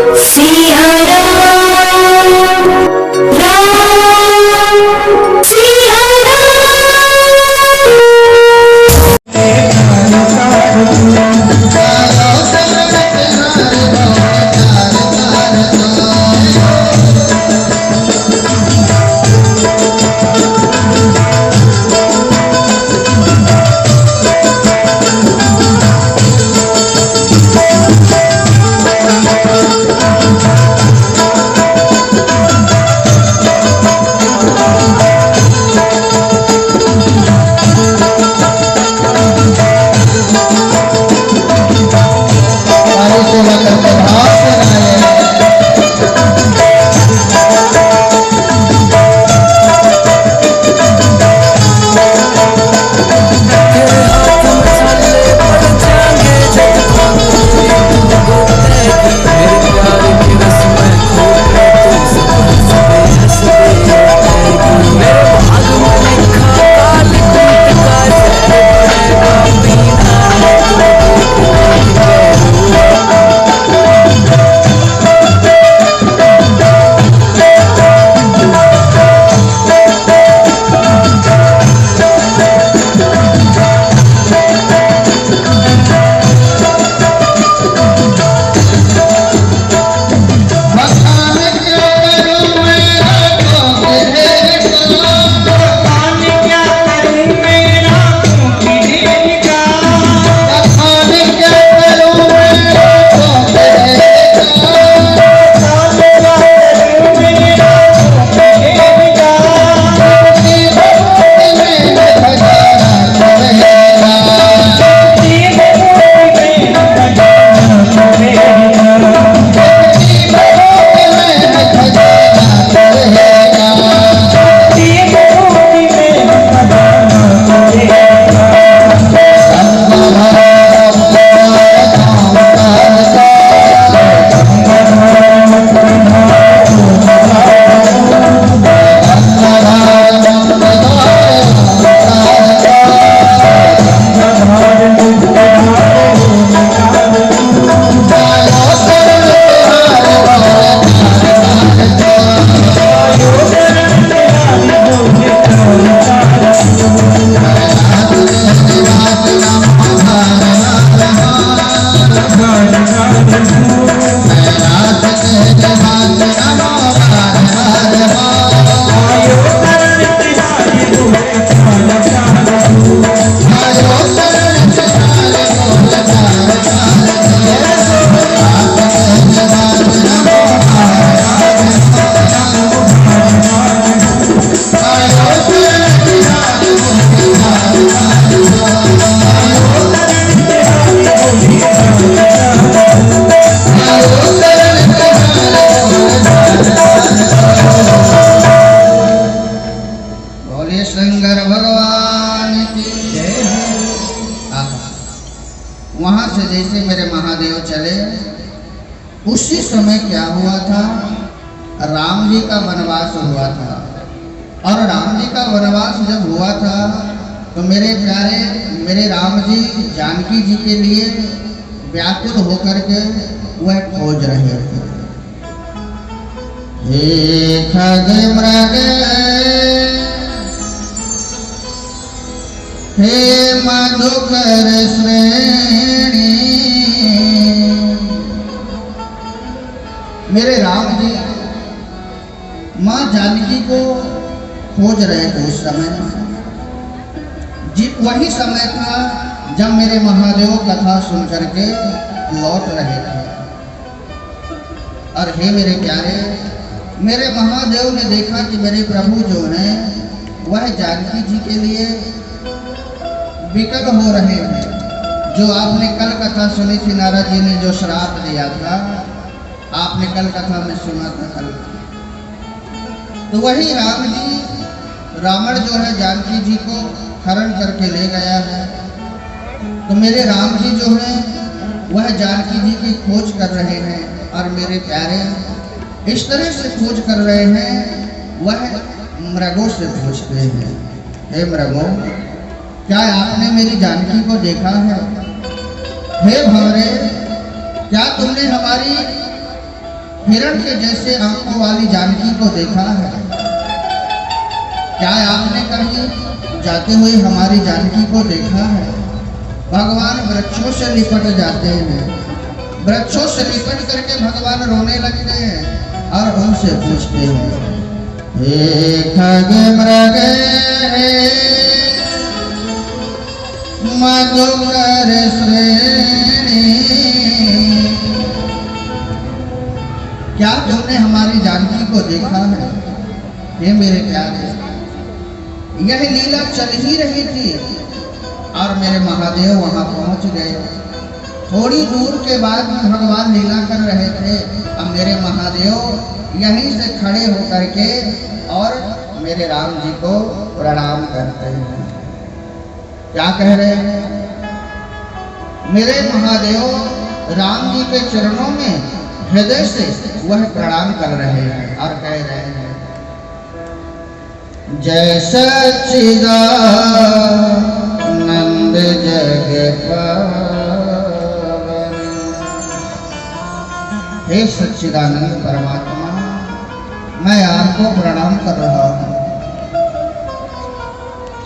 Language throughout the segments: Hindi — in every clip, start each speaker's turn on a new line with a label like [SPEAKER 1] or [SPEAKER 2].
[SPEAKER 1] सिया राम राम सिया
[SPEAKER 2] वहां से जैसे मेरे महादेव चले, उसी समय क्या हुआ था, राम जी का वनवास हुआ था। और राम जी का वनवास जब हुआ था तो मेरे प्यारे मेरे राम जी जानकी जी के लिए व्याकुल होकर के वह खोज रहे थे। हे खग मृग हे मधुकर श्रेणी, मेरे राम जी माँ जानकी को खोज रहे थे। उस समय वही समय था जब मेरे महादेव कथा सुन करके लौट रहे थे। और हे मेरे प्यारे, मेरे महादेव ने देखा कि मेरे प्रभु जो हैं वह जानकी जी के लिए विकल हो रहे हैं। जो आपने कल कथा सुनी थी, नारद जी ने जो श्राप दिया था, आपने कल कथा में सुना था कल। तो वही राम जी, रावण जो है जानकी जी को हरण करके ले गया है। तो मेरे राम जी जो है वह जानकी जी की खोज कर रहे हैं। और मेरे प्यारे इस तरह से खोज कर रहे हैं, वह मृगों से पूछते हैं, हे मृगों, क्या आपने मेरी जानकी को देखा है? हे भंवरे, क्या तुमने हमारी हिरण के जैसे आंखों वाली जानकी को देखा है? क्या आपने कभी जाते हुए हमारी जानकी को देखा है? भगवान वृक्षों से लिपट जाते हैं, वृक्षों से लिपट करके भगवान रोने लगते हैं और उनसे पूछते हैं, हे खग मृग मधुकर श्रेणी, क्या तुमने हमारी जानकी को देखा है? हे मेरे प्यारे, यह लीला चल ही रही थी और मेरे महादेव वहां पहुंच गए। थोड़ी दूर के बाद में भगवान लीला कर रहे थे। अब मेरे महादेव यहीं से खड़े होकर के और मेरे राम जी को प्रणाम करते हैं। क्या कह रहे हैं? मेरे महादेव राम जी के चरणों में हृदय से वह प्रणाम कर रहे हैं और कह रहे हैं, जय सच्चिदानंद जग पावन। हे सच्चिदानंद परमात्मा, मैं आपको प्रणाम कर रहा हूँ।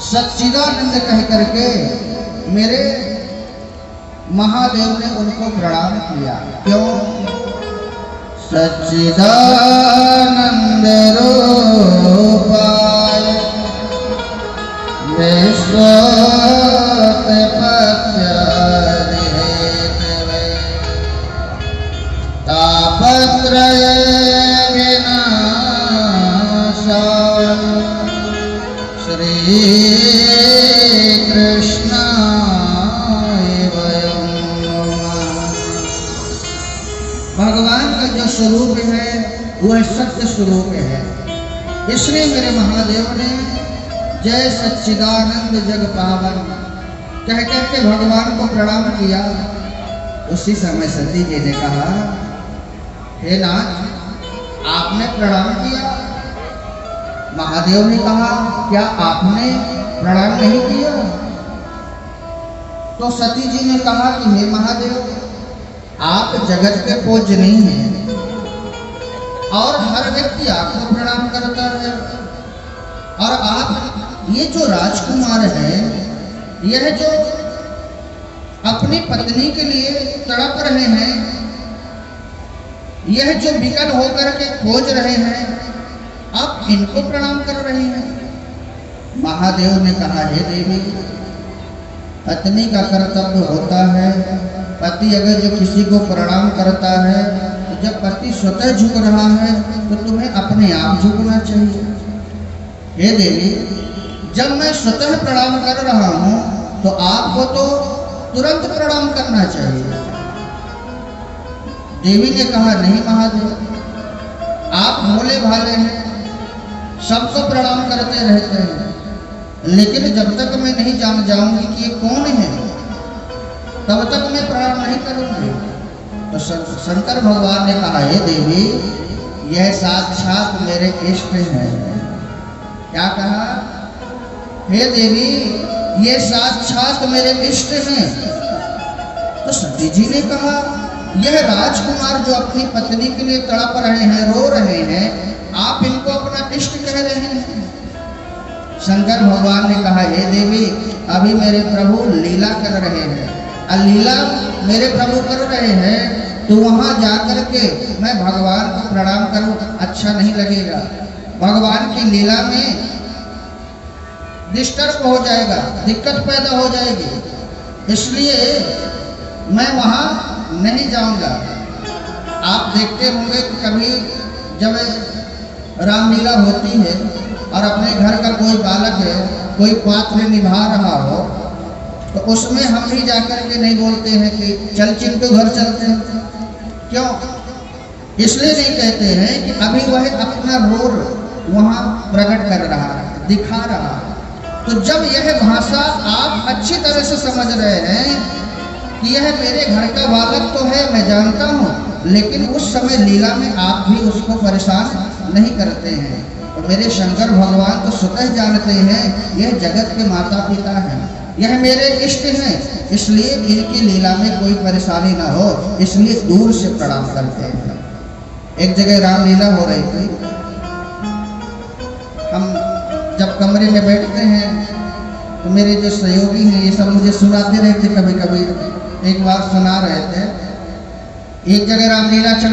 [SPEAKER 2] सच्चिदानंद कह करके मेरे महादेव ने उनको प्रणाम किया। क्यों? सच्चिदानंद रूपाय विश्वोत्पत्त्यादिहेतवे तापत्रय विनाशाय श्री कृष्णाय वयं नमः। भगवान का जो स्वरूप है वह सत्य स्वरूप है। इसलिए मेरे महादेव ने जय सच्चिदानंद जग पावन कह करके भगवान को प्रणाम किया। उसी समय सती जी ने कहा, हे नाथ, आपने प्रणाम किया? महादेव ने कहा, क्या आपने प्रणाम नहीं किया? तो सती जी ने कहा कि हे महादेव, आप जगत के पूज्य नहीं हैं और हर व्यक्ति आपको प्रणाम करता है, और आप ये जो राजकुमार हैं, यह जो अपनी पत्नी के लिए तड़प रहे हैं, यह जो विकल होकर के खोज रहे हैं, आप इनको प्रणाम कर रहे हैं। महादेव ने कहा, हे देवी, पत्नी का कर्तव्य होता है, पति अगर जो किसी को प्रणाम करता है, तो जब पति स्वतः झुक रहा है तो तुम्हें अपने आप झुकना चाहिए। हे देवी, जब मैं स्वतः प्रणाम कर रहा हूं तो आपको तो तुरंत प्रणाम करना चाहिए। देवी ने कहा, नहीं महादेव, आप भोले भाले हैं, सबको प्रणाम करते रहते हैं, लेकिन जब तक मैं नहीं जान जाऊंगी कि ये कौन है, तब तक मैं प्रणाम नहीं करूंगी। तो शंकर भगवान ने कहा, हे देवी, यह साक्षात मेरे इष्ट हैं। क्या कहा? हे देवी, ये साक्षात मेरे इष्ट हैं। तो सती जी ने कहा, यह राजकुमार जो अपनी पत्नी के लिए तड़प रहे हैं, रो रहे हैं, आप इनको अपना इष्ट कह रहे हैं। शंकर भगवान ने कहा, हे देवी, अभी मेरे प्रभु लीला कर रहे हैं, और लीला मेरे प्रभु कर रहे हैं, तो वहां जाकर के मैं भगवान को प्रणाम करूं, अच्छा नहीं लगेगा। भगवान की लीला में डिस्टर्ब हो जाएगा, दिक्कत पैदा हो जाएगी, इसलिए मैं वहां नहीं जाऊंगा। आप देखते होंगे कि कभी जब रामलीला होती है और अपने घर का कोई बालक है, कोई पात्र निभा रहा हो, तो उसमें हम भी जाकर के नहीं बोलते हैं कि चल चिंटू घर चलते हैं। क्यों? इसलिए नहीं कहते हैं कि अभी वह अपना रोल वहां प्रकट कर रहा है, दिखा रहा है। तो जब यह भाषा आप अच्छी तरह से समझ रहे हैं कि यह मेरे घर का बालक तो है, मैं जानता हूँ, लेकिन उस समय लीला में आप भी उसको परेशान नहीं करते हैं। और मेरे शंकर भगवान तो स्वतः जानते हैं यह जगत के माता पिता हैं, यह मेरे इष्ट हैं, इसलिए इनकी लीला में कोई परेशानी ना हो, इसलिए दूर से प्रणाम करते हैं। एक जगह रामलीला हो रही थी। हम जब कमरे में बैठते हैं तो मेरे जो सहयोगी हैं ये सब मुझे सुनाते रहते, कभी कभी एक बार सुना रहे थे। एक जगह रामलीला चल